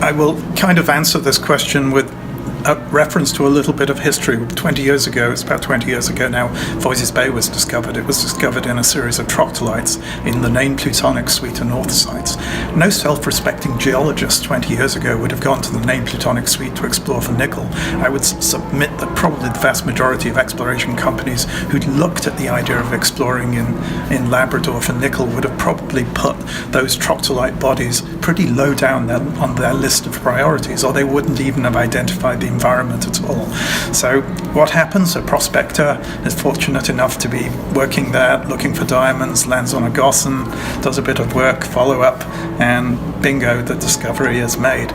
I will kind of answer this question with a reference to a little bit of history. 20 years ago, it's about 20 years ago now, Voisey's Bay was discovered. It was discovered in a series of troctolites in the named plutonic suite of north sites. No self-respecting geologist 20 years ago would have gone to the named plutonic suite to explore for nickel. I would submit that probably the vast majority of exploration companies who'd looked at the idea of exploring in Labrador for nickel would have probably put those troctolite bodies pretty low down on their list of priorities, or they wouldn't even have identified the environment at all. So what happens? A prospector is fortunate enough to be working there, looking for diamonds, lands on a gossan, does a bit of work, follow up, and bingo, the discovery is made.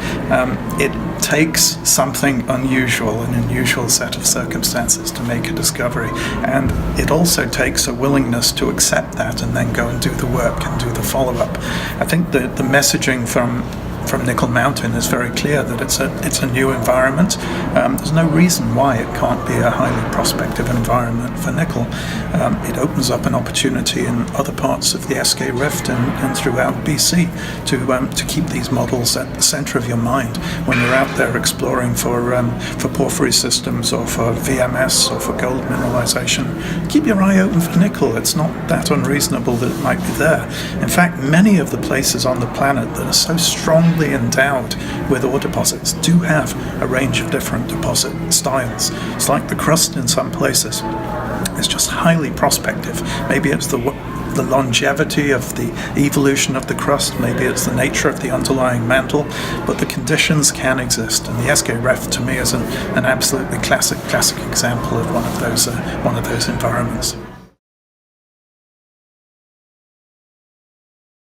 It takes something unusual, an unusual set of circumstances to make a discovery, and it also takes a willingness to accept that and then go and do the work and do the follow-up. I think the messaging from Nickel Mountain is very clear that it's a new environment. There's no reason why it can't be a highly prospective environment for nickel. It opens up an opportunity in other parts of the Eskay Rift and throughout BC to keep these models at the centre of your mind when you're out there exploring for porphyry systems or for VMS or for gold mineralization. Keep your eye open for nickel. It's not that unreasonable that it might be there. In fact, many of the places on the planet that are so strongly endowed with ore deposits do have a range of different deposit styles. It's like the crust in some places. It's just highly prospective. Maybe it's the longevity of the evolution of the crust, maybe it's the nature of the underlying mantle, but the conditions can exist, and the Eskay Rift to me is an absolutely classic example of one of those environments.